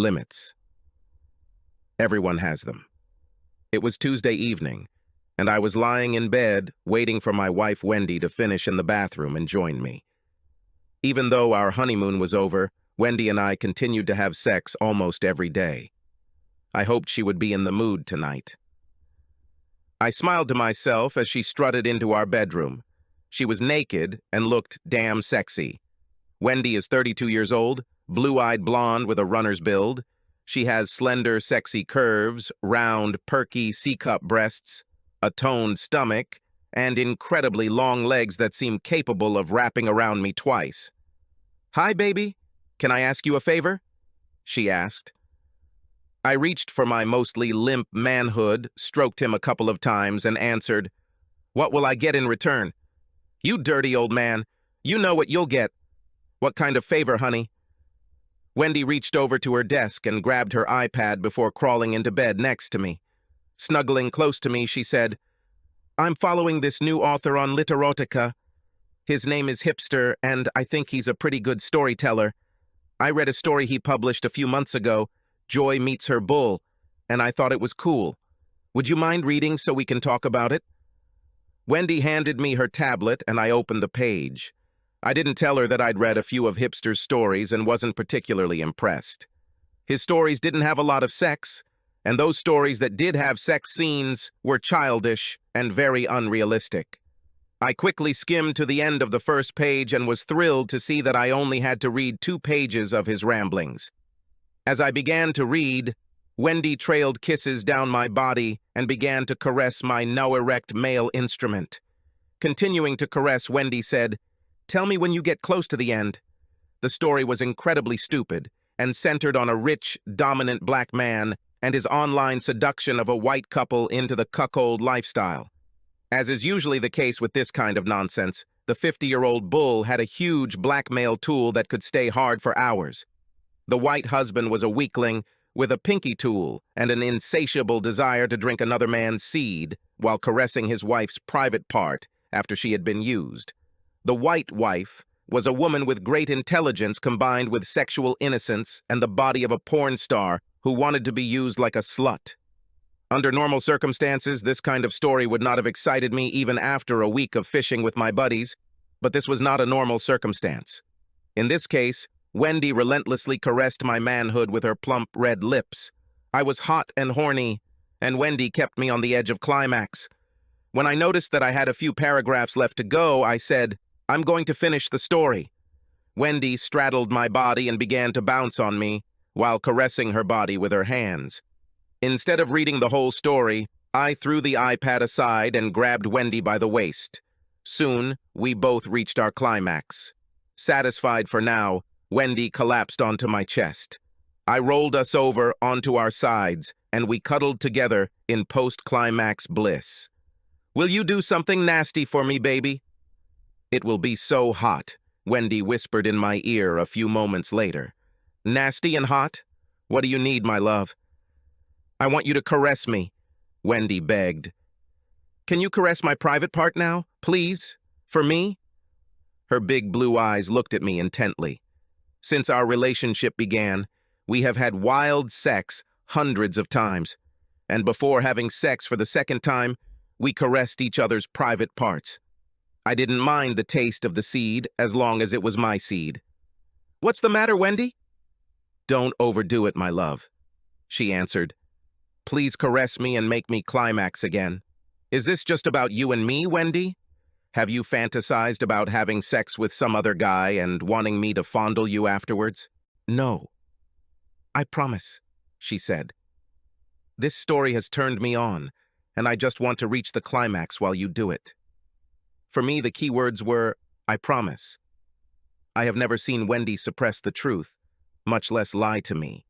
Limits. Everyone has them. It was Tuesday evening, and I was lying in bed waiting for my wife Wendy to finish in the bathroom and join me. Even though our honeymoon was over, Wendy and I continued to have sex almost every day. I hoped she would be in the mood tonight. I smiled to myself as she strutted into our bedroom. She was naked and looked damn sexy. Wendy is 32 years old, blue-eyed blonde with a runner's build. She has slender, sexy curves, round, perky C-cup breasts, a toned stomach, and incredibly long legs that seem capable of wrapping around me twice. "Hi, baby. Can I ask you a favor?" she asked. I reached for my mostly limp manhood, stroked him a couple of times, and answered, "What will I get in return?" "You dirty old man. You know what you'll get." "What kind of favor, honey?" Wendy reached over to her desk and grabbed her iPad before crawling into bed next to me. Snuggling close to me, she said, "I'm following this new author on Literotica. His name is Hipster, and I think he's a pretty good storyteller. I read a story he published a few months ago, Joy Meets Her Bull, and I thought it was cool. Would you mind reading so we can talk about it?" Wendy handed me her tablet, and I opened the page. I didn't tell her that I'd read a few of Hipster's stories and wasn't particularly impressed. His stories didn't have a lot of sex, and those stories that did have sex scenes were childish and very unrealistic. I quickly skimmed to the end of the first page and was thrilled to see that I only had to read 2 pages of his ramblings. As I began to read, Wendy trailed kisses down my body and began to caress my now-erect male instrument. Continuing to caress, Wendy said, "Tell me when you get close to the end." The story was incredibly stupid and centered on a rich, dominant black man and his online seduction of a white couple into the cuckold lifestyle. As is usually the case with this kind of nonsense, the 50-year-old bull had a huge blackmail tool that could stay hard for hours. The white husband was a weakling with a pinky tool and an insatiable desire to drink another man's seed while caressing his wife's private part after she had been used. The white wife was a woman with great intelligence combined with sexual innocence and the body of a porn star who wanted to be used like a slut. Under normal circumstances, this kind of story would not have excited me even after a week of fishing with my buddies, but this was not a normal circumstance. In this case, Wendy relentlessly caressed my manhood with her plump red lips. I was hot and horny, and Wendy kept me on the edge of climax. When I noticed that I had a few paragraphs left to go, I said, "I'm going to finish the story." Wendy straddled my body and began to bounce on me while caressing her body with her hands. Instead of reading the whole story, I threw the iPad aside and grabbed Wendy by the waist. Soon, we both reached our climax. Satisfied for now, Wendy collapsed onto my chest. I rolled us over onto our sides, and we cuddled together in post-climax bliss. "Will you do something nasty for me, baby?" "It will be so hot," Wendy whispered in my ear a few moments later. "Nasty and hot? What do you need, my love?" "I want you to caress me," Wendy begged. "Can you caress my private part now, please? For me?" Her big blue eyes looked at me intently. Since our relationship began, we have had wild sex hundreds of times, and before having sex for the second time, we caressed each other's private parts. I didn't mind the taste of the seed as long as it was my seed. "What's the matter, Wendy?" "Don't overdo it, my love," she answered. "Please caress me and make me climax again." "Is this just about you and me, Wendy? Have you fantasized about having sex with some other guy and wanting me to fondle you afterwards?" "No. I promise," she said. "This story has turned me on, and I just want to reach the climax while you do it." For me, the key words were, "I promise." I have never seen Wendy suppress the truth, much less lie to me.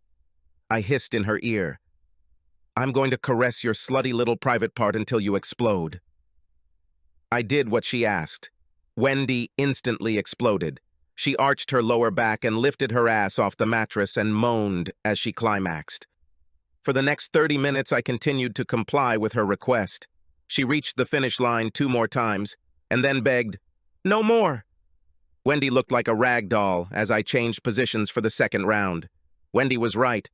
I hissed in her ear, "I'm going to caress your slutty little private part until you explode." I did what she asked. Wendy instantly exploded. She arched her lower back and lifted her ass off the mattress and moaned as she climaxed. For the next 30 minutes, I continued to comply with her request. She reached the finish line 2 more times and then begged, "No more." Wendy looked like a rag doll as I changed positions for the second round. Wendy was right.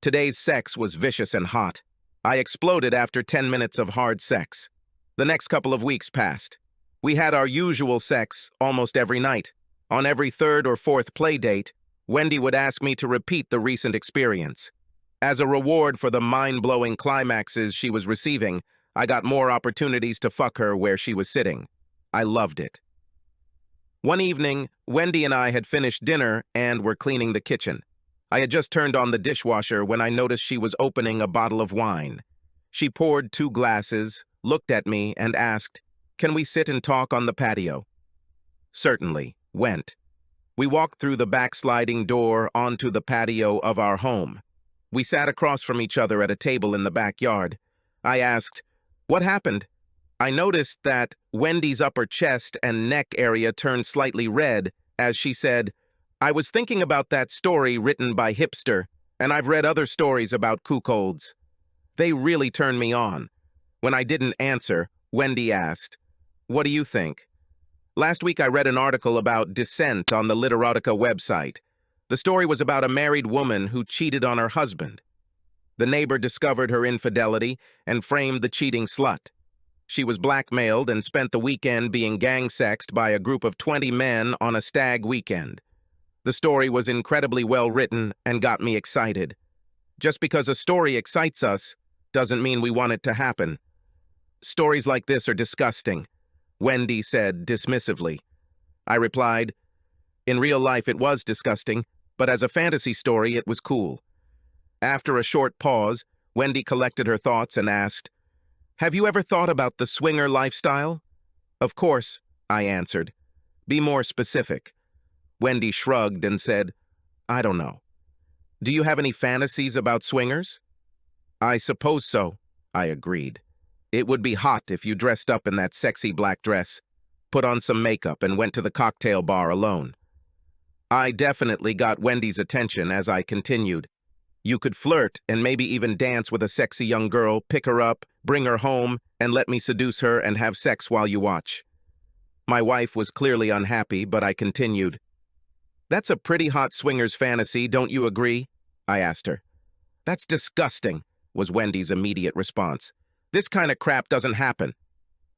Today's sex was vicious and hot. I exploded after 10 minutes of hard sex. The next couple of weeks passed. We had our usual sex almost every night. On every third or fourth play date, Wendy would ask me to repeat the recent experience. As a reward for the mind-blowing climaxes she was receiving, I got more opportunities to fuck her where she was sitting. I loved it. One evening, Wendy and I had finished dinner and were cleaning the kitchen. I had just turned on the dishwasher when I noticed she was opening a bottle of wine. She poured 2 glasses, looked at me, and asked, "Can we sit and talk on the patio?" Certainly, went. We walked through the backsliding door onto the patio of our home. We sat across from each other at a table in the backyard. I asked, "What happened?" I noticed that Wendy's upper chest and neck area turned slightly red as she said, "I was thinking about that story written by Hipster, and I've read other stories about cuckolds. They really turned me on." When I didn't answer, Wendy asked, "What do you think?" Last week I read an article about dissent on the Literotica website. The story was about a married woman who cheated on her husband. The neighbor discovered her infidelity and framed the cheating slut. She was blackmailed and spent the weekend being gang-sexed by a group of 20 men on a stag weekend. The story was incredibly well written and got me excited. Just because a story excites us doesn't mean we want it to happen. "Stories like this are disgusting," Wendy said dismissively. I replied, "In real life it was disgusting, but as a fantasy story it was cool." After a short pause, Wendy collected her thoughts and asked, "Have you ever thought about the swinger lifestyle?" "Of course," I answered. "Be more specific." Wendy shrugged and said, "I don't know." "Do you have any fantasies about swingers?" "I suppose so," I agreed. "It would be hot if you dressed up in that sexy black dress, put on some makeup, and went to the cocktail bar alone." I definitely got Wendy's attention as I continued. "You could flirt and maybe even dance with a sexy young girl, pick her up, bring her home, and let me seduce her and have sex while you watch." My wife was clearly unhappy, but I continued. "That's a pretty hot swinger's fantasy, don't you agree?" I asked her. "That's disgusting," was Wendy's immediate response. "This kind of crap doesn't happen.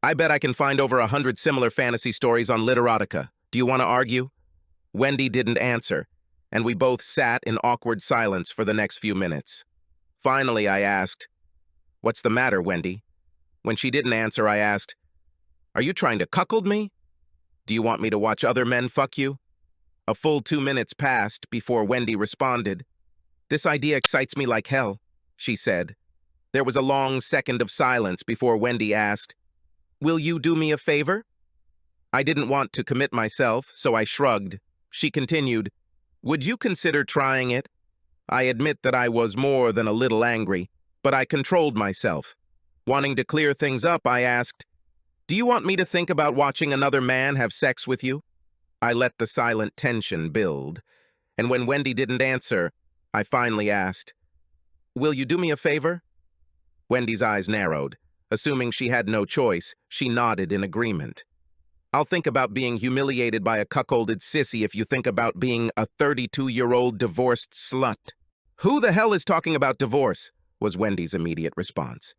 I bet I can find over 100 similar fantasy stories on Literotica. Do you want to argue?" Wendy didn't answer, and we both sat in awkward silence for the next few minutes. Finally, I asked, "What's the matter, Wendy?" When she didn't answer, I asked, "Are you trying to cuckold me? Do you want me to watch other men fuck you?" A full 2 minutes passed before Wendy responded. "This idea excites me like hell," she said. There was a long second of silence before Wendy asked, "Will you do me a favor?" I didn't want to commit myself, so I shrugged. She continued, "Would you consider trying it?" I admit that I was more than a little angry, but I controlled myself. Wanting to clear things up, I asked, "Do you want me to think about watching another man have sex with you?" I let the silent tension build, and when Wendy didn't answer, I finally asked, "Will you do me a favor?" Wendy's eyes narrowed. Assuming she had no choice, she nodded in agreement. "I'll think about being humiliated by a cuckolded sissy if you think about being a 32-year-old divorced slut." "Who the hell is talking about divorce?" was Wendy's immediate response.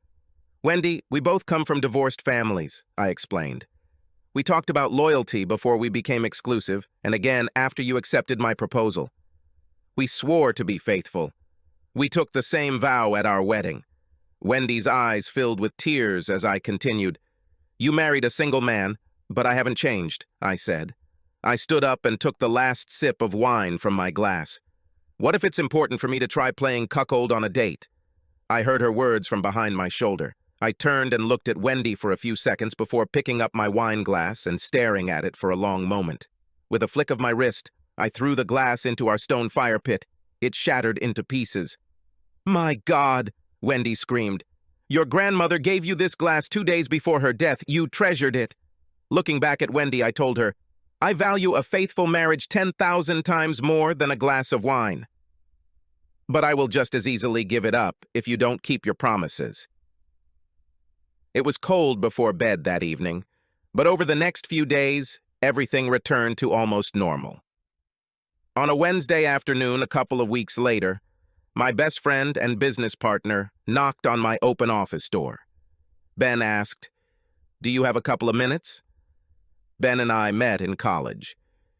"Wendy, we both come from divorced families," I explained. "We talked about loyalty before we became exclusive, and again after you accepted my proposal. We swore to be faithful. We took the same vow at our wedding." Wendy's eyes filled with tears as I continued. "You married a single man, but I haven't changed," I said. I stood up and took the last sip of wine from my glass. "What if it's important for me to try playing cuckold on a date?" I heard her words from behind my shoulder. I turned and looked at Wendy for a few seconds before picking up my wine glass and staring at it for a long moment. With a flick of my wrist, I threw the glass into our stone fire pit. It shattered into pieces. "My God!" Wendy screamed. "Your grandmother gave you this glass 2 days before her death. You treasured it." Looking back at Wendy, I told her, "I value a faithful marriage 10,000 times more than a glass of wine. But I will just as easily give it up if you don't keep your promises." It was cold before bed that evening, but over the next few days, everything returned to almost normal. On a Wednesday afternoon a couple of weeks later, My best friend and business partner knocked on my open office door. Ben asked, "Do you have a couple of minutes?" Ben and I met in college.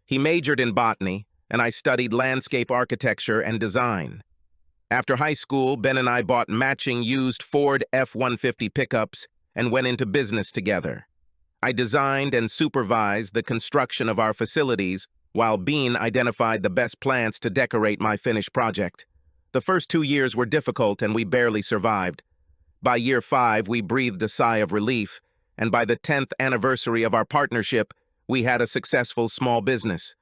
He majored in botany, and I studied landscape architecture and design. After high school, Ben and I bought matching used Ford F-150 pickups and went into business together. I designed and supervised the construction of our facilities, while Bean identified the best plants to decorate my finished project. The first 2 years were difficult and we barely survived. By year 5, we breathed a sigh of relief, and by the 10th anniversary of our partnership, we had a successful small business.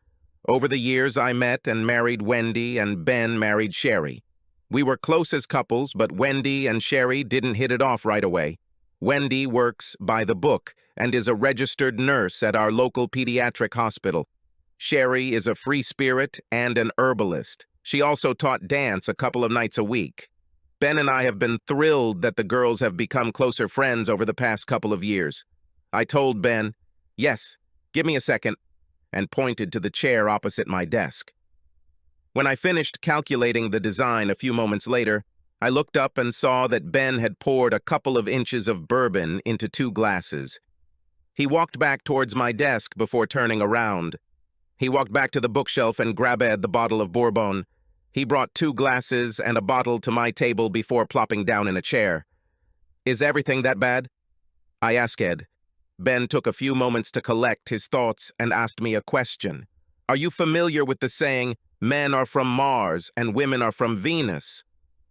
Over the years, I met and married Wendy, and Ben married Sherry. We were close as couples, but Wendy and Sherry didn't hit it off right away. Wendy works by the book and is a registered nurse at our local pediatric hospital. Sherry is a free spirit and an herbalist. She also taught dance a couple of nights a week. Ben and I have been thrilled that the girls have become closer friends over the past couple of years. I told Ben, "Yes, give me a second," and pointed to the chair opposite my desk. When I finished calculating the design a few moments later, I looked up and saw that Ben had poured a couple of inches of bourbon into 2 glasses. He walked back towards my desk before turning around. He walked back to the bookshelf and grabbed the bottle of bourbon. He brought 2 glasses and a bottle to my table before plopping down in a chair. "Is everything that bad?" I asked Ed. Ben took a few moments to collect his thoughts and asked me a question. "Are you familiar with the saying, 'Men are from Mars and women are from Venus'?"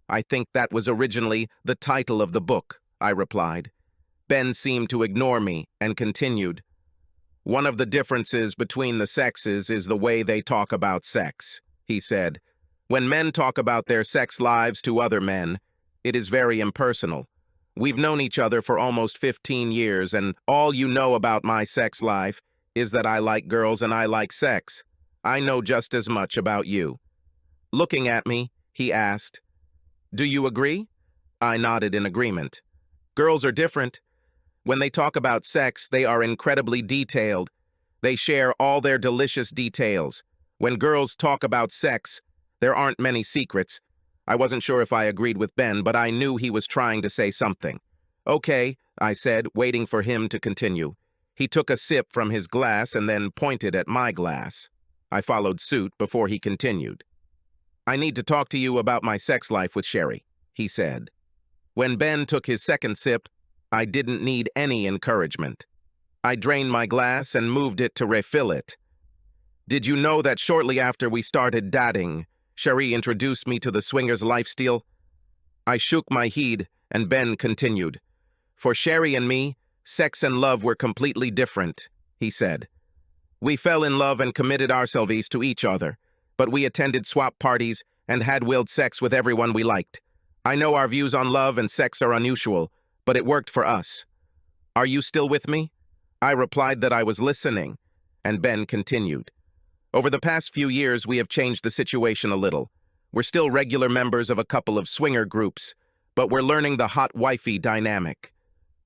"I think that was originally the title of the book," I replied. Ben seemed to ignore me and continued. "One of the differences between the sexes is the way they talk about sex," he said. "When men talk about their sex lives to other men, it is very impersonal. We've known each other for almost 15 years, and all you know about my sex life is that I like girls and I like sex. I know just as much about you." Looking at me, he asked, "Do you agree?" I nodded in agreement. "Girls are different. When they talk about sex, they are incredibly detailed. They share all their delicious details. When girls talk about sex, there aren't many secrets." I wasn't sure if I agreed with Ben, but I knew he was trying to say something. "Okay," I said, waiting for him to continue. He took a sip from his glass and then pointed at my glass. I followed suit before he continued. "I need to talk to you about my sex life with Sherry," he said. When Ben took his second sip, I didn't need any encouragement. I drained my glass and moved it to refill it. "Did you know that shortly after we started dating, Sherry introduced me to the swingers lifestyle?" I shook my head, and Ben continued. "For Sherry and me, sex and love were completely different," he said. "We fell in love and committed ourselves to each other, but we attended swap parties and had willed sex with everyone we liked. I know our views on love and sex are unusual, but it worked for us. Are you still with me?" I replied that I was listening, and Ben continued. "Over the past few years, we have changed the situation a little. We're still regular members of a couple of swinger groups, but we're learning the hot wifey dynamic.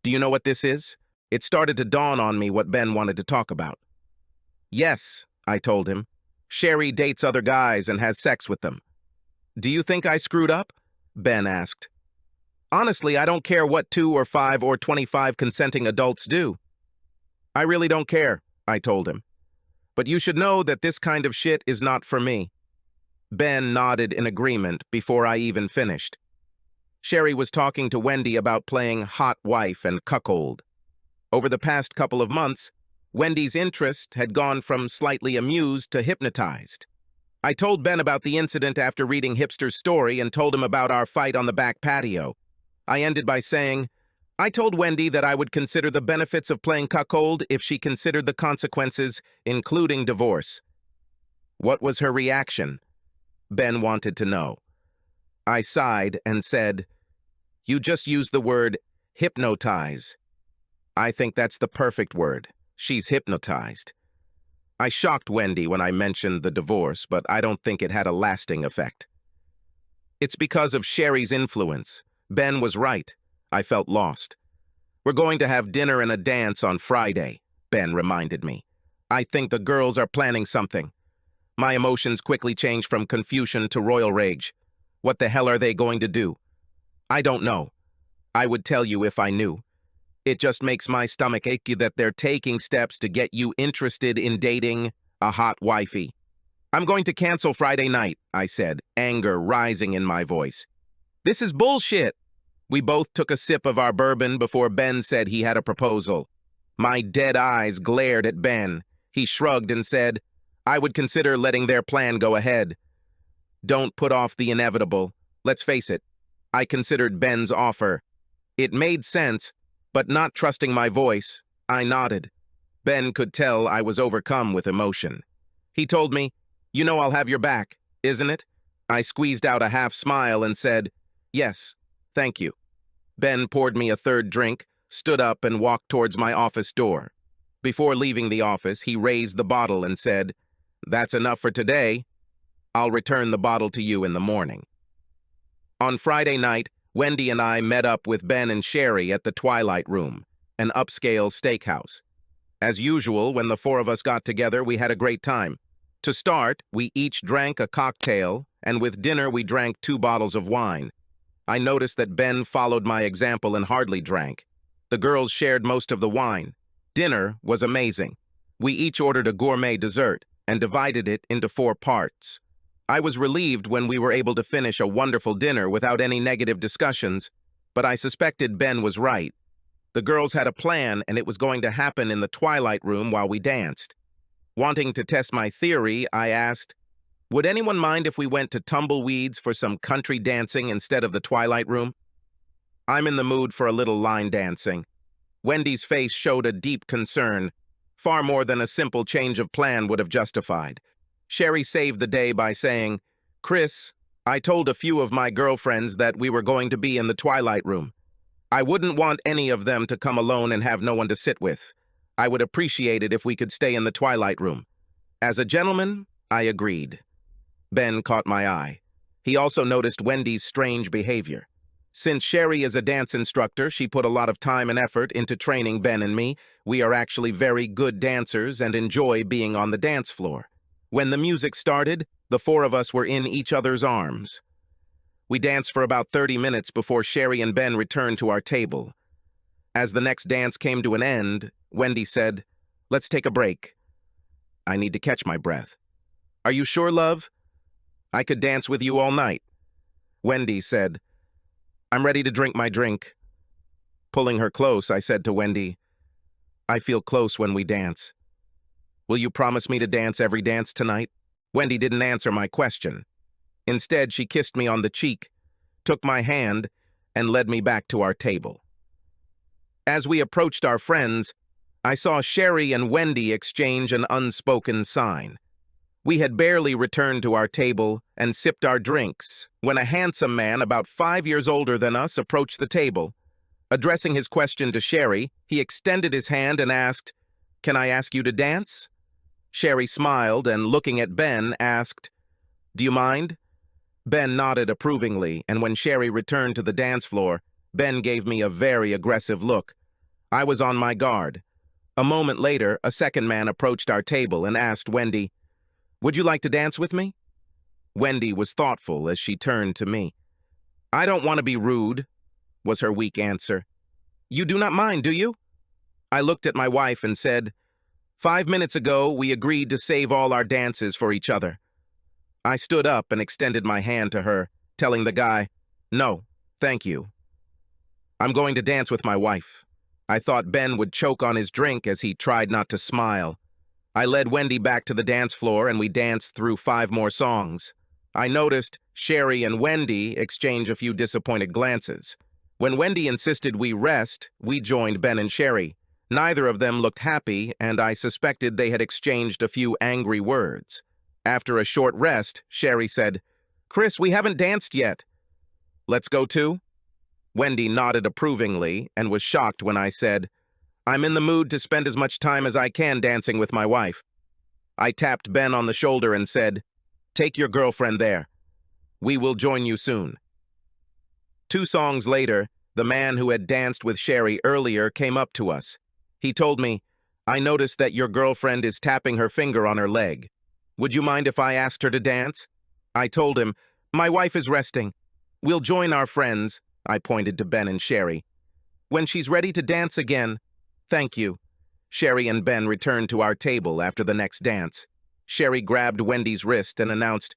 Do you know what this is?" It started to dawn on me what Ben wanted to talk about. "Yes," I told him. "Sherry dates other guys and has sex with them." "Do you think I screwed up?" Ben asked. "Honestly, I don't care what 2 or 5 or 25 consenting adults do." "I really don't care," I told him. "But you should know that this kind of shit is not for me." Ben nodded in agreement before I even finished. Sherry was talking to Wendy about playing hot wife and cuckold. Over the past couple of months, Wendy's interest had gone from slightly amused to hypnotized. I told Ben about the incident after reading Hipster's story and told him about our fight on the back patio. I ended by saying, "I told Wendy that I would consider the benefits of playing cuckold if she considered the consequences, including divorce." What was her reaction? Ben wanted to know. I sighed and said, "You just used the word hypnotize. I think that's the perfect word. She's hypnotized." I shocked Wendy when I mentioned the divorce, but I don't think it had a lasting effect. "It's because of Sherry's influence. Ben was right. I felt lost." "We're going to have dinner and a dance on Friday," Ben reminded me. "I think the girls are planning something." My emotions quickly changed from confusion to royal rage. What the hell are they going to do? I don't know. I would tell you if I knew. It just makes my stomach achy that they're taking steps to get you interested in dating a hot wifey. I'm going to cancel Friday night, I said, anger rising in my voice. This is bullshit. We both took a sip of our bourbon before Ben said he had a proposal. My dead eyes glared at Ben. He shrugged and said, I would consider letting their plan go ahead. Don't put off the inevitable. Let's face it. I considered Ben's offer. It made sense, but not trusting my voice, I nodded. Ben could tell I was overcome with emotion. He told me, you know I'll have your back, isn't it? I squeezed out a half smile and said, yes, thank you. Ben poured me a third drink, stood up and walked towards my office door. Before leaving the office, he raised the bottle and said, that's enough for today. I'll return the bottle to you in the morning. On Friday night, Wendy and I met up with Ben and Sherry at the Twilight Room, an upscale steakhouse. As usual, when the four of us got together, we had a great time. To start, we each drank a cocktail, and with dinner we drank 2 bottles of wine. I noticed that Ben followed my example and hardly drank. The girls shared most of the wine. Dinner was amazing. We each ordered a gourmet dessert and divided it into 4 parts. I was relieved when we were able to finish a wonderful dinner without any negative discussions, but I suspected Ben was right. The girls had a plan, and it was going to happen in the Twilight Room while we danced. Wanting to test my theory, I asked, would anyone mind if we went to Tumbleweeds for some country dancing instead of the Twilight Room? I'm in the mood for a little line dancing. Wendy's face showed a deep concern, far more than a simple change of plan would have justified. Sherry saved the day by saying, Chris, I told a few of my girlfriends that we were going to be in the Twilight Room. I wouldn't want any of them to come alone and have no one to sit with. I would appreciate it if we could stay in the Twilight Room. As a gentleman, I agreed. Ben caught my eye. He also noticed Wendy's strange behavior. Since Sherry is a dance instructor, she put a lot of time and effort into training Ben and me. We are actually very good dancers and enjoy being on the dance floor. When the music started, the 4 of us were in each other's arms. We danced for about 30 minutes before Sherry and Ben returned to our table. As the next dance came to an end, Wendy said, let's take a break. I need to catch my breath. Are you sure, love? I could dance with you all night. Wendy said, I'm ready to drink my drink. Pulling her close, I said to Wendy, I feel close when we dance. Will you promise me to dance every dance tonight? Wendy didn't answer my question. Instead, she kissed me on the cheek, took my hand, and led me back to our table. As we approached our friends, I saw Sherry and Wendy exchange an unspoken sign. We had barely returned to our table and sipped our drinks when a handsome man about 5 years older than us approached the table. Addressing his question to Sherry, he extended his hand and asked, Can I ask you to dance? Sherry smiled and, looking at Ben, asked, Do you mind? Ben nodded approvingly, and when Sherry returned to the dance floor, Ben gave me a very aggressive look. I was on my guard. A moment later, a second man approached our table and asked Wendy, Would you like to dance with me? Wendy was thoughtful as she turned to me. I don't want to be rude, was her weak answer. You do not mind, do you? I looked at my wife and said, 5 minutes ago, we agreed to save all our dances for each other. I stood up and extended my hand to her, telling the guy, No, thank you. I'm going to dance with my wife. I thought Ben would choke on his drink as he tried not to smile. I led Wendy back to the dance floor and we danced through 5 more songs. I noticed Sherry and Wendy exchange a few disappointed glances. When Wendy insisted we rest, we joined Ben and Sherry. Neither of them looked happy, and I suspected they had exchanged a few angry words. After a short rest, Sherry said, Chris, we haven't danced yet. Let's go too? Wendy nodded approvingly and was shocked when I said, I'm in the mood to spend as much time as I can dancing with my wife. I tapped Ben on the shoulder and said, Take your girlfriend there. We will join you soon. 2 songs later, the man who had danced with Sherry earlier came up to us. He told me, I noticed that your girlfriend is tapping her finger on her leg. Would you mind if I asked her to dance? I told him, My wife is resting. We'll join our friends, I pointed to Ben and Sherry. When she's ready to dance again. Thank you. Sherry and Ben returned to our table after the next dance. Sherry grabbed Wendy's wrist and announced,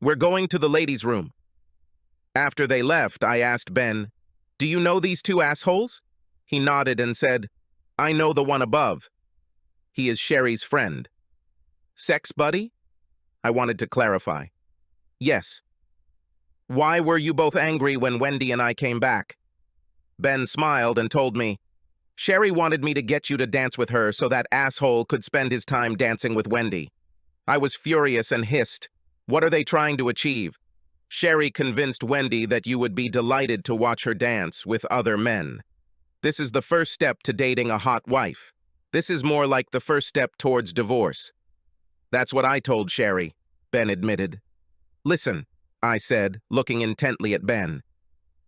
"We're going to the ladies' room." After they left, I asked Ben, "Do you know these two assholes?" He nodded and said, "I know the one above. He is Sherry's friend." Sex buddy? I wanted to clarify. Yes. Why were you both angry when Wendy and I came back? Ben smiled and told me, "Sherry wanted me to get you to dance with her so that asshole could spend his time dancing with Wendy." I was furious and hissed, "What are they trying to achieve?" Sherry convinced Wendy that you would be delighted to watch her dance with other men. This is the first step to dating a hot wife. This is more like the first step towards divorce. That's what I told Sherry, Ben admitted. Listen, I said, looking intently at Ben.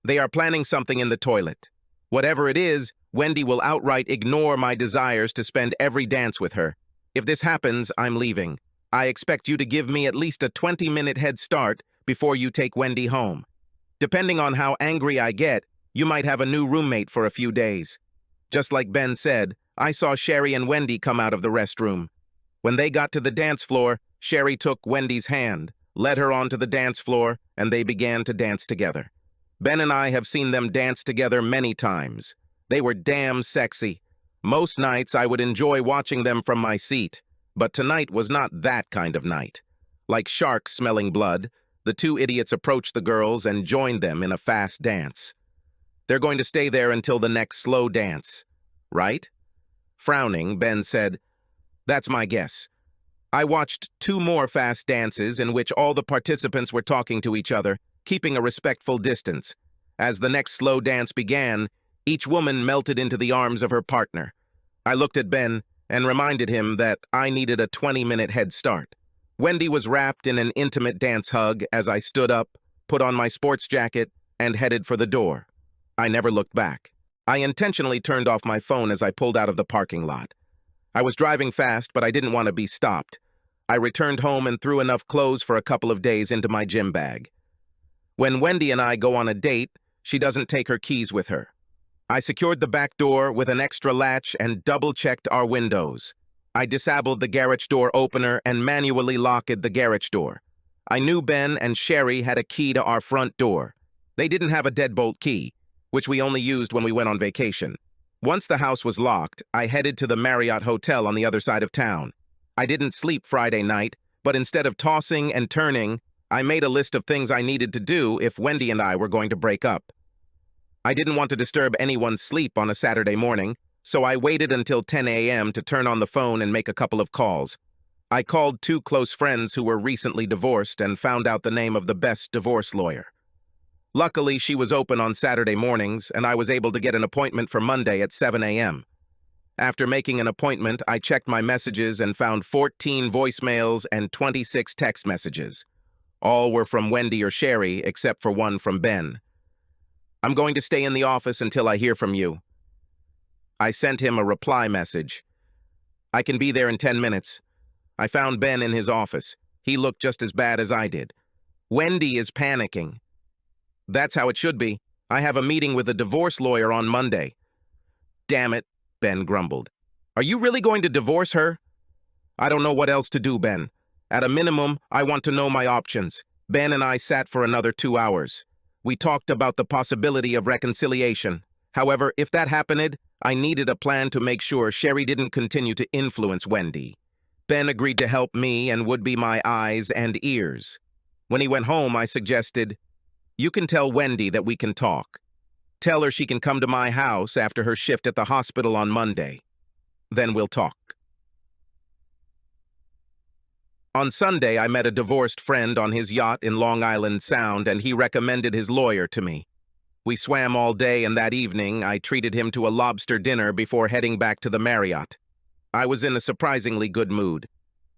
They are planning something in the toilet. Whatever it is, Wendy will outright ignore my desires to spend every dance with her. If this happens, I'm leaving. I expect you to give me at least a 20-minute head start before you take Wendy home. Depending on how angry I get, you might have a new roommate for a few days. Just like Ben said, I saw Sherry and Wendy come out of the restroom. When they got to the dance floor, Sherry took Wendy's hand, led her onto the dance floor, and they began to dance together. Ben and I have seen them dance together many times. They were damn sexy. Most nights I would enjoy watching them from my seat, but tonight was not that kind of night. Like sharks smelling blood, the two idiots approached the girls and joined them in a fast dance. They're going to stay there until the next slow dance, right? Frowning, Ben said, "That's my guess." I watched 2 more fast dances in which all the participants were talking to each other, keeping a respectful distance. As the next slow dance began, each woman melted into the arms of her partner. I looked at Ben and reminded him that I needed a 20-minute head start. Wendy was wrapped in an intimate dance hug as I stood up, put on my sports jacket, and headed for the door. I never looked back. I intentionally turned off my phone as I pulled out of the parking lot. I was driving fast, but I didn't want to be stopped. I returned home and threw enough clothes for a couple of days into my gym bag. When Wendy and I go on a date, she doesn't take her keys with her. I secured the back door with an extra latch and double-checked our windows. I disabled the garage door opener and manually locked the garage door. I knew Ben and Sherry had a key to our front door. They didn't have a deadbolt key, which we only used when we went on vacation. Once the house was locked, I headed to the Marriott Hotel on the other side of town. I didn't sleep Friday night, but instead of tossing and turning, I made a list of things I needed to do if Wendy and I were going to break up. I didn't want to disturb anyone's sleep on a Saturday morning, so I waited until 10 a.m. to turn on the phone and make a couple of calls. I called 2 close friends who were recently divorced and found out the name of the best divorce lawyer. Luckily, she was open on Saturday mornings, and I was able to get an appointment for Monday at 7 a.m. After making an appointment, I checked my messages and found 14 voicemails and 26 text messages. All were from Wendy or Sherry, except for one from Ben. "I'm going to stay in the office until I hear from you." I sent him a reply message. "I can be there in 10 minutes. I found Ben in his office. He looked just as bad as I did. Wendy is panicking. That's how it should be. I have a meeting with a divorce lawyer on Monday." "Damn it," Ben grumbled. "Are you really going to divorce her?" "I don't know what else to do, Ben. At a minimum, I want to know my options." Ben and I sat for another 2 hours. We talked about the possibility of reconciliation. However, if that happened, I needed a plan to make sure Sherry didn't continue to influence Wendy. Ben agreed to help me and would be my eyes and ears. When he went home, I suggested, "You can tell Wendy that we can talk. Tell her she can come to my house after her shift at the hospital on Monday. Then we'll talk." On Sunday, I met a divorced friend on his yacht in Long Island Sound, and he recommended his lawyer to me. We swam all day, and that evening, I treated him to a lobster dinner before heading back to the Marriott. I was in a surprisingly good mood.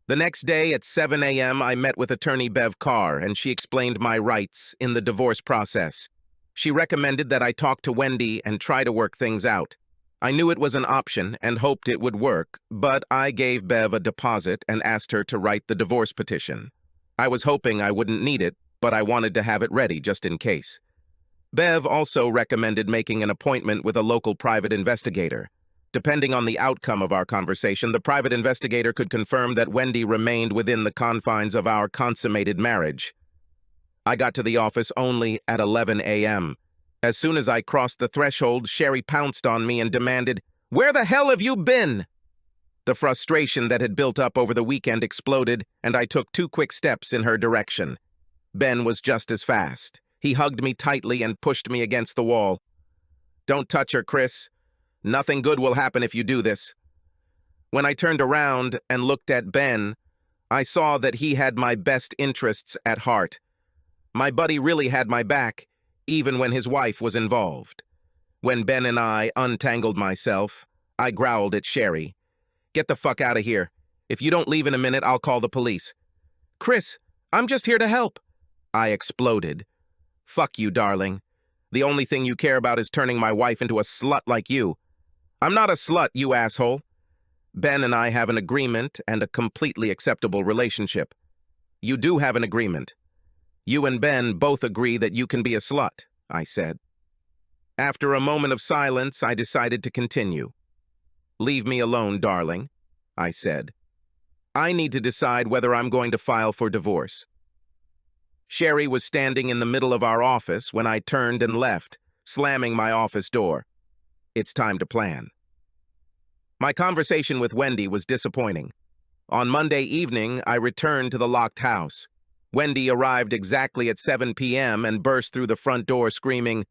The next day at 7 a.m., I met with attorney Bev Carr, and she explained my rights in the divorce process. She recommended that I talk to Wendy and try to work things out. I knew it was an option and hoped it would work, but I gave Bev a deposit and asked her to write the divorce petition. I was hoping I wouldn't need it, but I wanted to have it ready just in case. Bev also recommended making an appointment with a local private investigator. Depending on the outcome of our conversation, the private investigator could confirm that Wendy remained within the confines of our consummated marriage. I got to the office only at 11 a.m. As soon as I crossed the threshold, Sherry pounced on me and demanded, "Where the hell have you been?" The frustration that had built up over the weekend exploded, and I took 2 quick steps in her direction. Ben was just as fast. He hugged me tightly and pushed me against the wall. "Don't touch her, Chris. Nothing good will happen if you do this." When I turned around and looked at Ben, I saw that he had my best interests at heart. My buddy really had my back, even when his wife was involved. When Ben and I untangled myself, I growled at Sherry, "Get the fuck out of here. If you don't leave in a minute, I'll call the police." "Chris, I'm just here to help," I exploded. "Fuck you, darling. The only thing you care about is turning my wife into a slut like you." "I'm not a slut, you asshole. Ben and I have an agreement and a completely acceptable relationship." "You do have an agreement. You and Ben both agree that you can be a slut," I said. After a moment of silence, I decided to continue. "Leave me alone, darling," I said. "I need to decide whether I'm going to file for divorce." Sherry was standing in the middle of our office when I turned and left, slamming my office door. It's time to plan. My conversation with Wendy was disappointing. On Monday evening, I returned to the locked house. Wendy arrived exactly at 7 p.m. and burst through the front door screaming,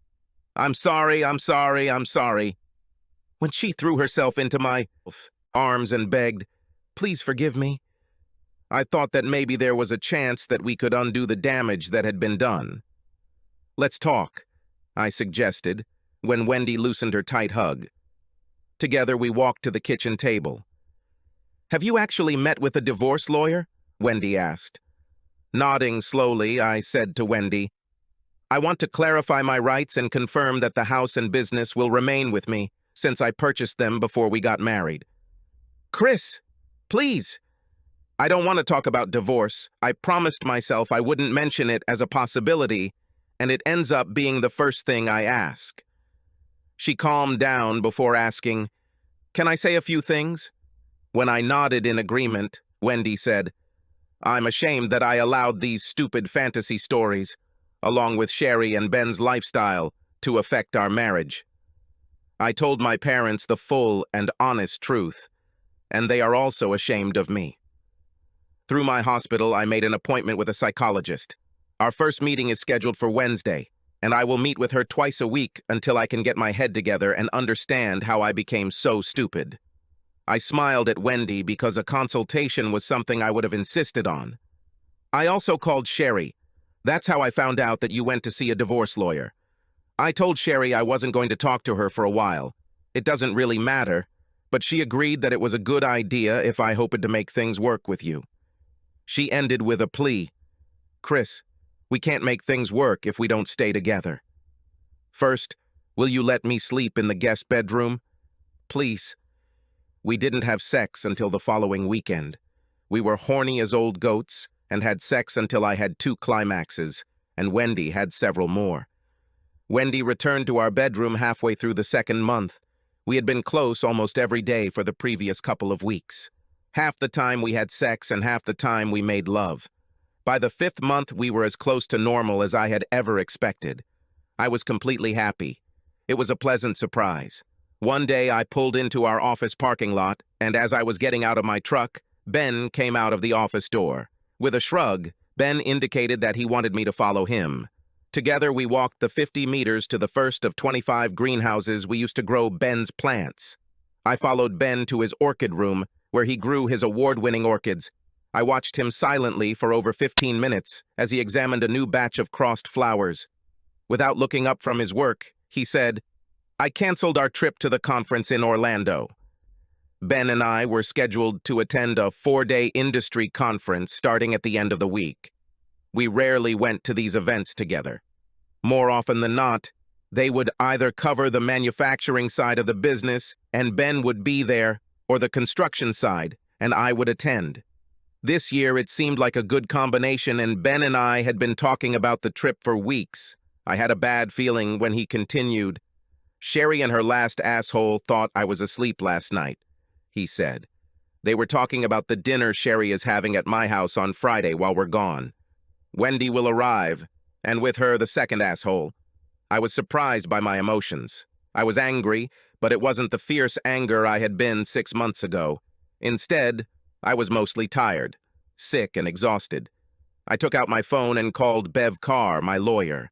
"I'm sorry, I'm sorry, I'm sorry." When she threw herself into my arms and begged, "Please forgive me," I thought that maybe there was a chance that we could undo the damage that had been done. "Let's talk," I suggested, when Wendy loosened her tight hug. Together we walked to the kitchen table. "Have you actually met with a divorce lawyer?" Wendy asked. Nodding slowly, I said to Wendy, "I want to clarify my rights and confirm that the house and business will remain with me, since I purchased them before we got married." "Chris, please." "I don't want to talk about divorce. I promised myself I wouldn't mention it as a possibility, and it ends up being the first thing I ask." She calmed down before asking, "Can I say a few things?" When I nodded in agreement, Wendy said, "I'm ashamed that I allowed these stupid fantasy stories, along with Sherry and Ben's lifestyle, to affect our marriage. I told my parents the full and honest truth, and they are also ashamed of me." Through my hospital, I made an appointment with a psychologist. Our first meeting is scheduled for Wednesday, and I will meet with her twice a week until I can get my head together and understand how I became so stupid. I smiled at Wendy because a consultation was something I would have insisted on. I also called Sherry. "That's how I found out that you went to see a divorce lawyer." I told Sherry I wasn't going to talk to her for a while. It doesn't really matter, but she agreed that it was a good idea if I hoped to make things work with you. She ended with a plea. "Chris, we can't make things work if we don't stay together. First, will you let me sleep in the guest bedroom? Please." We didn't have sex until the following weekend. We were horny as old goats and had sex until I had 2 climaxes, and Wendy had several more. Wendy returned to our bedroom halfway through the 2nd month. We had been close almost every day for the previous couple of weeks. Half the time we had sex and half the time we made love. By the 5th month, we were as close to normal as I had ever expected. I was completely happy. It was a pleasant surprise. One day, I pulled into our office parking lot, and as I was getting out of my truck, Ben came out of the office door. With a shrug, Ben indicated that he wanted me to follow him. Together, we walked the 50 meters to the first of 25 greenhouses we used to grow Ben's plants. I followed Ben to his orchid room, where he grew his award-winning orchids. I watched him silently for over 15 minutes as he examined a new batch of crossed flowers. Without looking up from his work, he said, "I canceled our trip to the conference in Orlando." Ben and I were scheduled to attend a 4-day industry conference starting at the end of the week. We rarely went to these events together. More often than not, they would either cover the manufacturing side of the business, and Ben would be there, or the construction side, and I would attend. This year, it seemed like a good combination, and Ben and I had been talking about the trip for weeks. I had a bad feeling when he continued. Sherry and her last asshole thought I was asleep last night, he said. They were talking about the dinner Sherry is having at my house on Friday while we're gone. Wendy will arrive, and with her the second asshole. I was surprised by my emotions. I was angry, but it wasn't the fierce anger I had been 6 months ago. Instead, I was mostly tired, sick and exhausted. I took out my phone and called Bev Carr, my lawyer.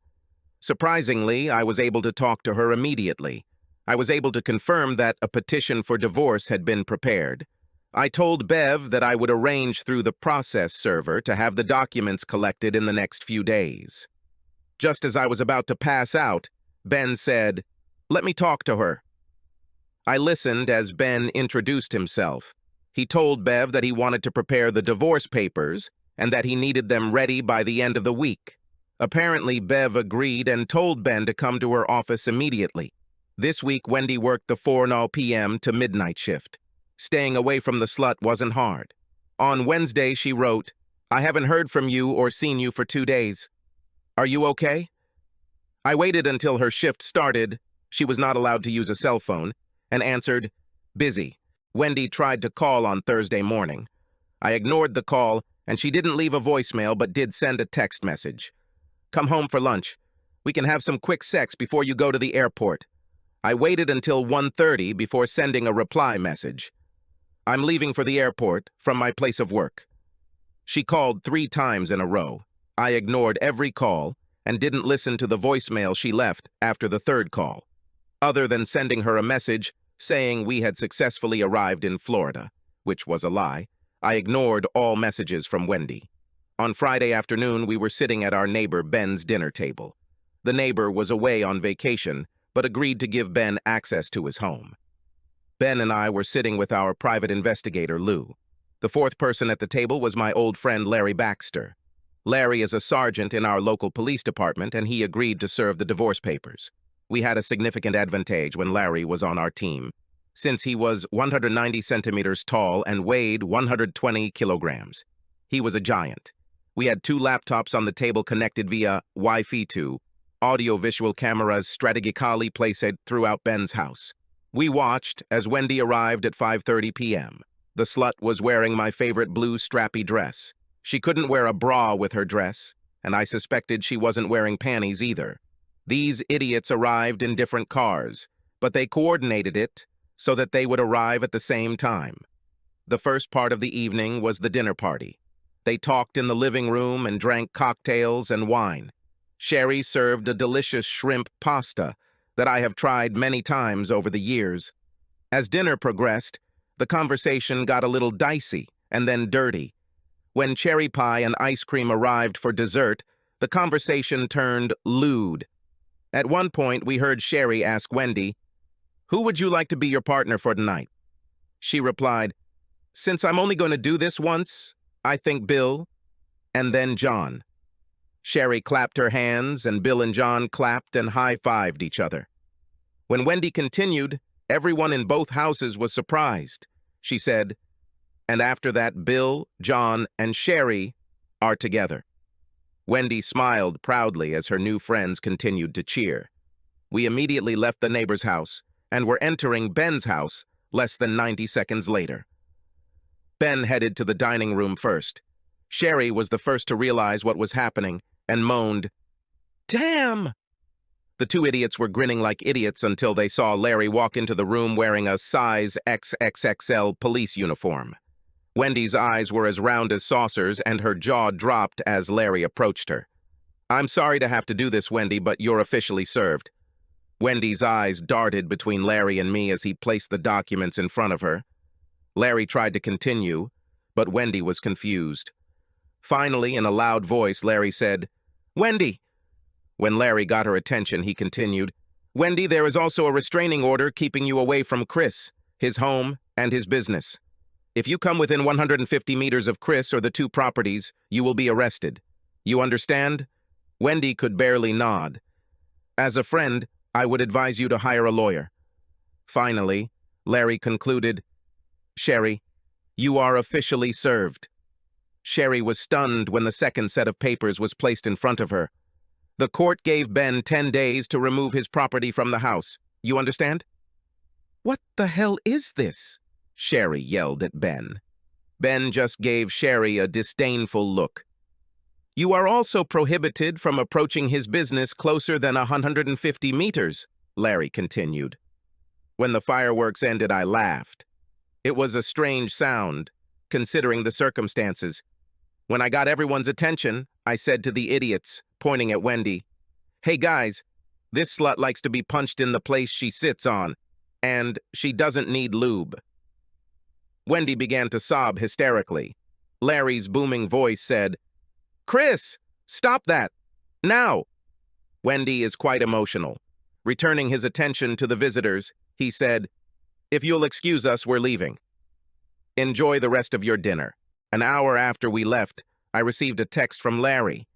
Surprisingly, I was able to talk to her immediately. I was able to confirm that a petition for divorce had been prepared. I told Bev that I would arrange through the process server to have the documents collected in the next few days. Just as I was about to pass out, Ben said, "Let me talk to her." I listened as Ben introduced himself. He told Bev that he wanted to prepare the divorce papers and that he needed them ready by the end of the week. Apparently, Bev agreed and told Ben to come to her office immediately. This week, Wendy worked the 4 p.m. to midnight shift. Staying away from the slut wasn't hard. On Wednesday, she wrote, "I haven't heard from you or seen you for 2 days. Are you okay?" I waited until her shift started. She was not allowed to use a cell phone, and answered, "Busy." Wendy tried to call on Thursday morning. I ignored the call, and she didn't leave a voicemail but did send a text message. "Come home for lunch. We can have some quick sex before you go to the airport." I waited until 1:30 before sending a reply message. "I'm leaving for the airport from my place of work." She called 3 times in a row. I ignored every call and didn't listen to the voicemail she left after the 3rd call. Other than sending her a message saying we had successfully arrived in Florida, which was a lie, I ignored all messages from Wendy. On Friday afternoon, we were sitting at our neighbor Ben's dinner table. The neighbor was away on vacation, but agreed to give Ben access to his home. Ben and I were sitting with our private investigator, Lou. The 4th person at the table was my old friend Larry Baxter. Larry is a sergeant in our local police department, and he agreed to serve the divorce papers. We had a significant advantage when Larry was on our team, since he was 190 centimeters tall and weighed 120 kilograms. He was a giant. We had 2 laptops on the table connected via Wi-Fi 2, audio-visual cameras strategically placed throughout Ben's house. We watched as Wendy arrived at 5:30 p.m. The slut was wearing my favorite blue strappy dress. She couldn't wear a bra with her dress, and I suspected she wasn't wearing panties either. These idiots arrived in different cars, but they coordinated it so that they would arrive at the same time. The first part of the evening was the dinner party. They talked in the living room and drank cocktails and wine. Sherry served a delicious shrimp pasta that I have tried many times over the years. As dinner progressed, the conversation got a little dicey and then dirty. When cherry pie and ice cream arrived for dessert, the conversation turned lewd. At one point, we heard Sherry ask Wendy, "Who would you like to be your partner for tonight?" She replied, "Since I'm only going to do this once, I think Bill, and then John." Sherry clapped her hands, and Bill and John clapped and high-fived each other. When Wendy continued, everyone in both houses was surprised. She said, "And after that, Bill, John, and Sherry are together." Wendy smiled proudly as her new friends continued to cheer. We immediately left the neighbor's house and were entering Ben's house less than 90 seconds later. Ben headed to the dining room first. Sherry was the first to realize what was happening and moaned, "Damn!" The 2 idiots were grinning like idiots until they saw Larry walk into the room wearing a size XXXL police uniform. Wendy's eyes were as round as saucers, and her jaw dropped as Larry approached her. "I'm sorry to have to do this, Wendy, but you're officially served." Wendy's eyes darted between Larry and me as he placed the documents in front of her. Larry tried to continue, but Wendy was confused. Finally, in a loud voice, Larry said, "Wendy!" When Larry got her attention, he continued, "Wendy, there is also a restraining order keeping you away from Chris, his home, and his business. If you come within 150 meters of Chris or the 2 properties, you will be arrested. You understand?" Wendy could barely nod. "As a friend, I would advise you to hire a lawyer." Finally, Larry concluded, "Sherry, you are officially served." Sherry was stunned when the second set of papers was placed in front of her. The court gave Ben 10 days to remove his property from the house. You understand? What the hell is this? Sherry yelled at Ben. Ben just gave Sherry a disdainful look. You are also prohibited from approaching his business closer than 150 meters, Larry continued. When the fireworks ended, I laughed. It was a strange sound, considering the circumstances. When I got everyone's attention, I said to the idiots, pointing at Wendy, "Hey guys, this slut likes to be punched in the place she sits on, and she doesn't need lube." Wendy began to sob hysterically. Larry's booming voice said, "Chris, stop that! Now!" Wendy is quite emotional. Returning his attention to the visitors, he said, "If you'll excuse us, we're leaving. Enjoy the rest of your dinner." An hour after we left, I received a text from Larry.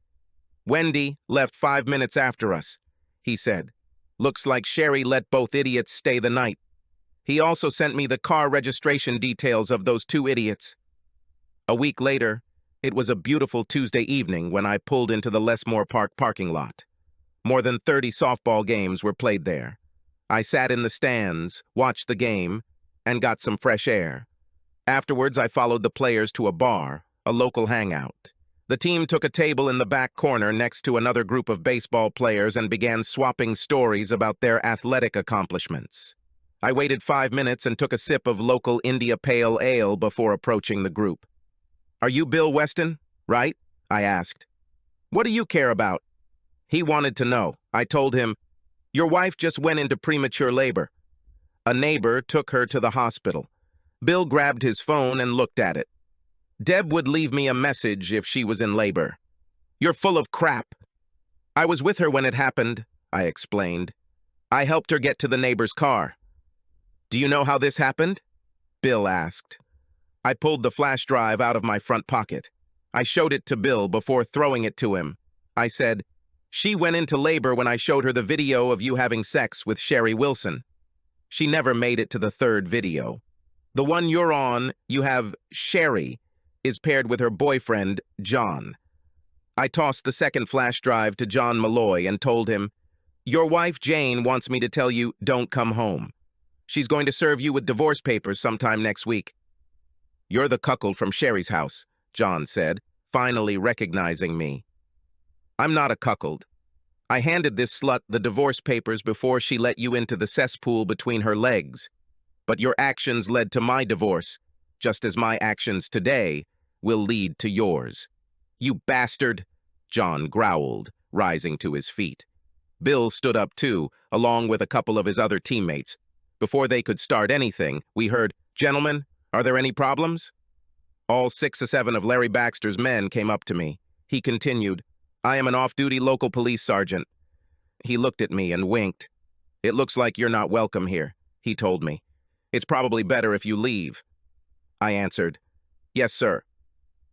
"Wendy left 5 minutes after us," he said. "Looks like Sherry let both idiots stay the night." He also sent me the car registration details of those two idiots. A week later, it was a beautiful Tuesday evening when I pulled into the Lesmore Park parking lot. More than 30 softball games were played there. I sat in the stands, watched the game, and got some fresh air. Afterwards, I followed the players to a bar, a local hangout. The team took a table in the back corner next to another group of baseball players and began swapping stories about their athletic accomplishments. I waited 5 minutes and took a sip of local India Pale Ale before approaching the group. "Are you Bill Weston, right?" I asked. "What do you care about?" He wanted to know. I told him, "Your wife just went into premature labor. A neighbor took her to the hospital." Bill grabbed his phone and looked at it. "Deb would leave me a message if she was in labor." "You're full of crap." "I was with her when it happened," I explained. "I helped her get to the neighbor's car." "Do you know how this happened?" Bill asked. I pulled the flash drive out of my front pocket. I showed it to Bill before throwing it to him. I said, "She went into labor when I showed her the video of you having sex with Sherry Wilson. She never made it to the third video. The one you're on, you have Sherry, is paired with her boyfriend, John." I tossed the second flash drive to John Malloy and told him, "Your wife, Jane, wants me to tell you don't come home. She's going to serve you with divorce papers sometime next week." "You're the cuckold from Sherry's house," John said, finally recognizing me. "I'm not a cuckold. I handed this slut the divorce papers before she let you into the cesspool between her legs. But your actions led to my divorce, just as my actions today will lead to yours." "You bastard," John growled, rising to his feet. Bill stood up too, along with a couple of his other teammates. Before they could start anything, we heard, "Gentlemen, are there any problems?" All 6 or 7 of Larry Baxter's men came up to me. He continued, "I am an off-duty local police sergeant." He looked at me and winked. "It looks like you're not welcome here," he told me. "It's probably better if you leave." I answered, "Yes, sir."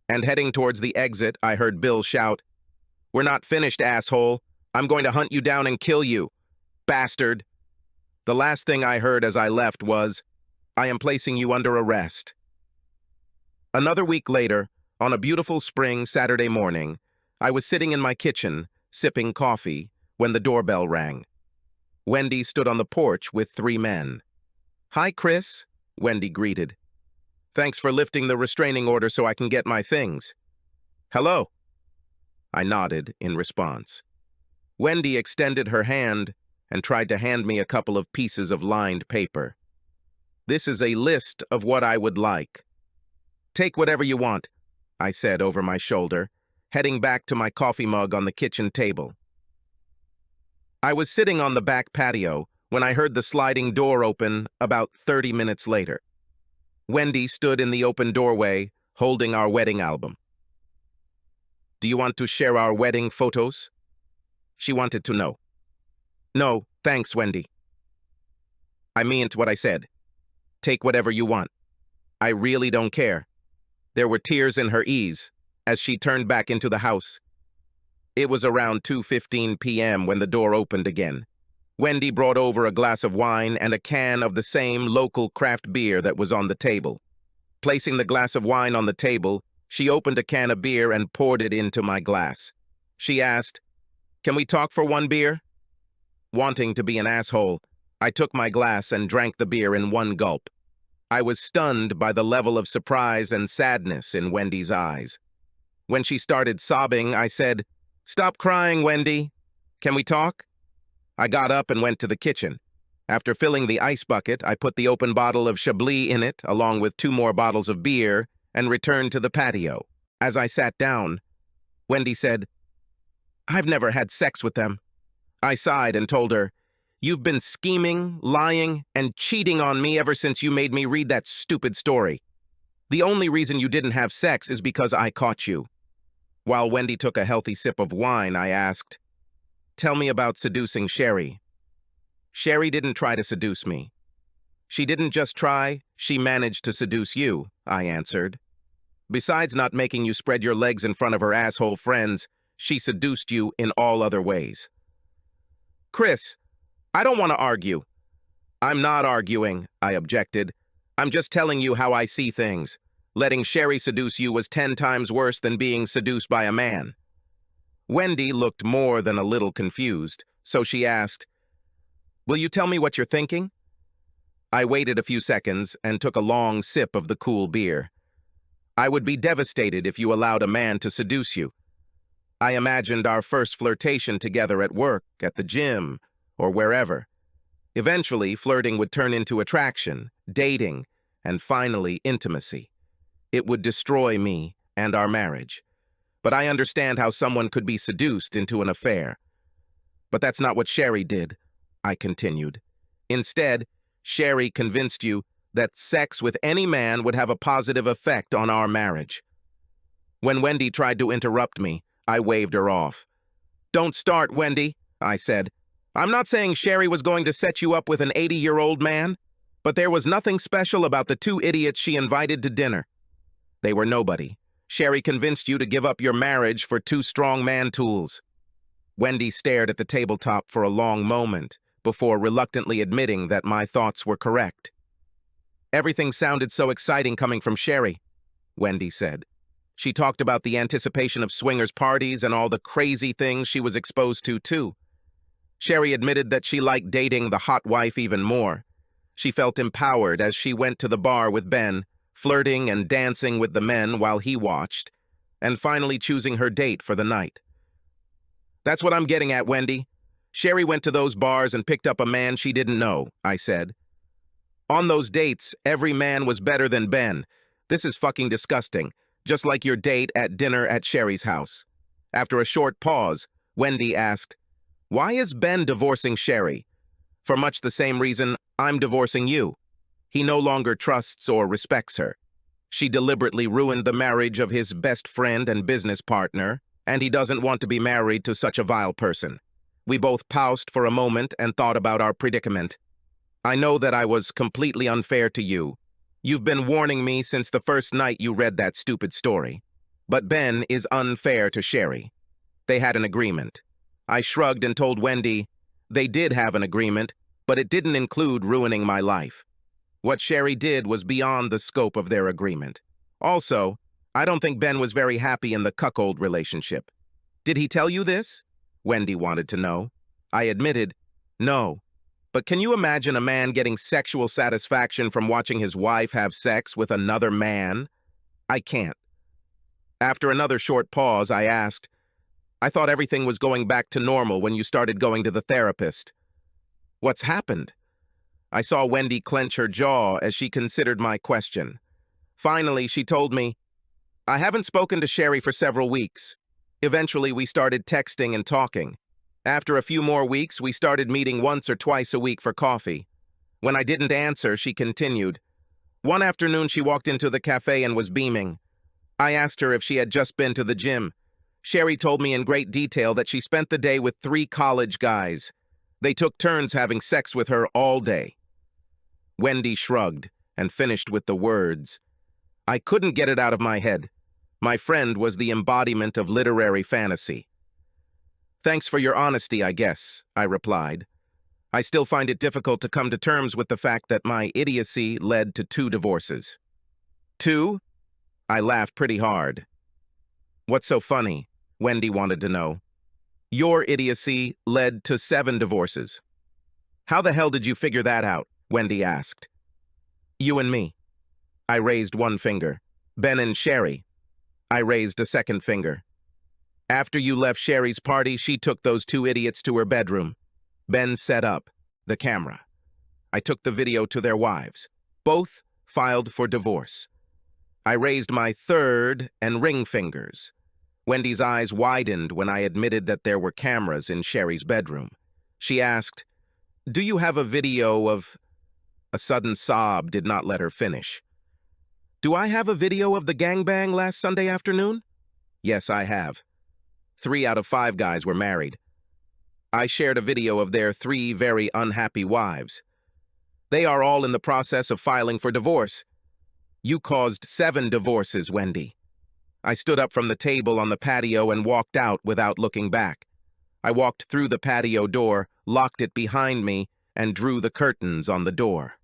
And heading towards the exit, I heard Bill shout, "We're not finished, asshole. I'm going to hunt you down and kill you, bastard." The last thing I heard as I left was, "I am placing you under arrest." Another week later, on a beautiful spring Saturday morning, I was sitting in my kitchen, sipping coffee, when the doorbell rang. Wendy stood on the porch with 3 men. "Hi, Chris," Wendy greeted. "Thanks for lifting the restraining order so I can get my things." "Hello." I nodded in response. Wendy extended her hand and tried to hand me a couple of pieces of lined paper. "This is a list of what I would like." "Take whatever you want," I said over my shoulder, heading back to my coffee mug on the kitchen table. I was sitting on the back patio when I heard the sliding door open about 30 minutes later. Wendy stood in the open doorway, holding our wedding album. "Do you want to share our wedding photos?" She wanted to know. "No, thanks, Wendy." "I meant what I said. Take whatever you want. I really don't care." There were tears in her eyes as she turned back into the house. It was around 2:15 p.m. when the door opened again. Wendy brought over a glass of wine and a can of the same local craft beer that was on the table. Placing the glass of wine on the table, She opened a can of beer and poured it into my glass. She asked, "Can we talk for one beer?" Wanting to be an asshole, I took my glass and drank the beer in one gulp. I was stunned by the level of surprise and sadness in Wendy's eyes. When she started sobbing, I said, "Stop crying, Wendy. Can we talk?" I got up and went to the kitchen. After filling the ice bucket, I put the open bottle of Chablis in it, along with 2 more bottles of beer, and returned to the patio. As I sat down, Wendy said, "I've never had sex with them." I sighed and told her, "You've been scheming, lying, and cheating on me ever since you made me read that stupid story. The only reason you didn't have sex is because I caught you." While Wendy took a healthy sip of wine, I asked, "Tell me about seducing Sherry." "Sherry didn't try to seduce me. She didn't just try, she managed to seduce you," I answered. "Besides not making you spread your legs in front of her asshole friends, she seduced you in all other ways." "Chris, I don't want to argue." "I'm not arguing," I objected. "I'm just telling you how I see things. Letting Sherry seduce you was 10 times worse than being seduced by a man." Wendy looked more than a little confused, so she asked, "Will you tell me what you're thinking?" I waited a few seconds and took a long sip of the cool beer. "I would be devastated if you allowed a man to seduce you. I imagined our first flirtation together at work, at the gym, or wherever. Eventually, flirting would turn into attraction, dating, and finally intimacy. It would destroy me and our marriage. But I understand how someone could be seduced into an affair. But that's not what Sherry did," I continued. "Instead, Sherry convinced you that sex with any man would have a positive effect on our marriage." When Wendy tried to interrupt me, I waved her off. "Don't start, Wendy," I said. "I'm not saying Sherry was going to set you up with an 80-year-old man, but there was nothing special about the 2 idiots she invited to dinner. They were nobody. Sherry convinced you to give up your marriage for 2 strong man tools." Wendy stared at the tabletop for a long moment before reluctantly admitting that my thoughts were correct. "Everything sounded so exciting coming from Sherry," Wendy said. "She talked about the anticipation of swingers' parties and all the crazy things she was exposed to, too. Sherry admitted that she liked dating the hot wife even more. She felt empowered as she went to the bar with Ben, flirting and dancing with the men while he watched, and finally choosing her date for the night." "That's what I'm getting at, Wendy. Sherry went to those bars and picked up a man she didn't know," I said. "On those dates, every man was better than Ben. This is fucking disgusting, just like your date at dinner at Sherry's house." After a short pause, Wendy asked, "Why is Ben divorcing Sherry?" "For much the same reason I'm divorcing you. He no longer trusts or respects her. She deliberately ruined the marriage of his best friend and business partner, and he doesn't want to be married to such a vile person." We both paused for a moment and thought about our predicament. "I know that I was completely unfair to you. You've been warning me since the first night you read that stupid story. But Ben is unfair to Sherry. They had an agreement." I shrugged and told Wendy, "They did have an agreement, but it didn't include ruining my life. What Sherry did was beyond the scope of their agreement. Also, I don't think Ben was very happy in the cuckold relationship." "Did he tell you this?" Wendy wanted to know. I admitted, "No. But can you imagine a man getting sexual satisfaction from watching his wife have sex with another man? I can't." After another short pause, I asked, "I thought everything was going back to normal when you started going to the therapist. What's happened?" I saw Wendy clench her jaw as she considered my question. Finally, she told me, "I haven't spoken to Sherry for several weeks. Eventually, we started texting and talking. After a few more weeks, we started meeting once or twice a week for coffee. When I didn't answer, she continued. One afternoon, she walked into the cafe and was beaming. I asked her if she had just been to the gym. Sherry told me in great detail that she spent the day with 3 college guys. They took turns having sex with her all day." Wendy shrugged and finished with the words, "I couldn't get it out of my head. My friend was the embodiment of literary fantasy." "Thanks for your honesty, I guess," I replied. I still find it difficult to come to terms with the fact that my idiocy led to 2 divorces. 2? I laughed pretty hard. What's so funny? Wendy wanted to know. Your idiocy led to 7 divorces. How the hell did you figure that out? Wendy asked. You and me. I raised one finger. Ben and Sherry. I raised a second finger. After you left Sherry's party, she took those 2 idiots to her bedroom. Ben set up the camera. I took the video to their wives. Both filed for divorce. I raised my third and ring fingers. Wendy's eyes widened when I admitted that there were cameras in Sherry's bedroom. She asked, "Do you have a video of—" A sudden sob did not let her finish. "Do I have a video of the gangbang last Sunday afternoon?" "Yes, I have. 3 out of 5 guys were married. I shared a video of their 3 very unhappy wives. They are all in the process of filing for divorce. You caused 7 divorces, Wendy." I stood up from the table on the patio and walked out without looking back. I walked through the patio door, locked it behind me, and drew the curtains on the door.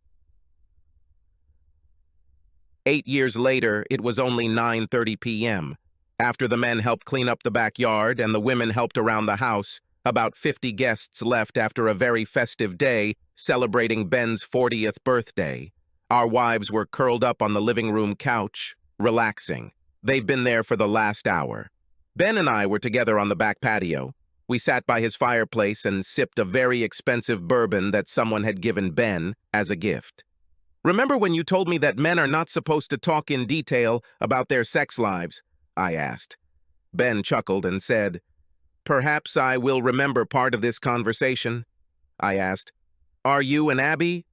8 years later, it was only 9:30 p.m. After the men helped clean up the backyard and the women helped around the house, about 50 guests left after a very festive day celebrating Ben's 40th birthday. Our wives were curled up on the living room couch, relaxing. They've been there for the last hour. Ben and I were together on the back patio. We sat by his fireplace and sipped a very expensive bourbon that someone had given Ben as a gift. "Remember when you told me that men are not supposed to talk in detail about their sex lives?" I asked. Ben chuckled and said, "Perhaps I will remember part of this conversation." I asked, "Are you and Abby?"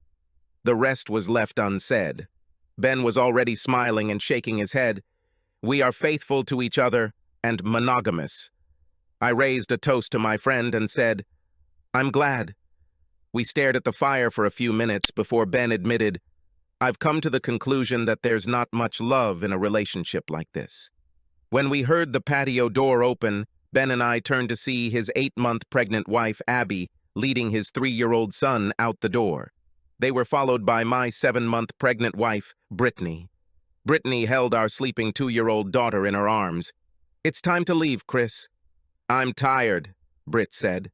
The rest was left unsaid. Ben was already smiling and shaking his head. "We are faithful to each other and monogamous." I raised a toast to my friend and said, "I'm glad." We stared at the fire for a few minutes before Ben admitted, "I've come to the conclusion that there's not much love in a relationship like this." When we heard the patio door open, Ben and I turned to see his 8-month pregnant wife, Abby, leading his 3-year-old son out the door. They were followed by my 7-month pregnant wife, Brittany. Brittany held our sleeping 2-year-old daughter in her arms. "It's time to leave, Chris." "I'm tired," Britt said.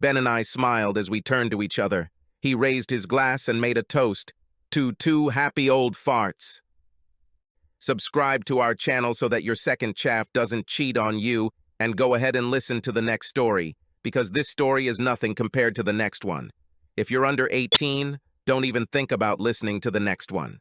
Ben and I smiled as we turned to each other. He raised his glass and made a toast to 2 happy old farts. Subscribe to our channel so that your second chaff doesn't cheat on you, and go ahead and listen to the next story, because this story is nothing compared to the next one. If you're under 18, don't even think about listening to the next one.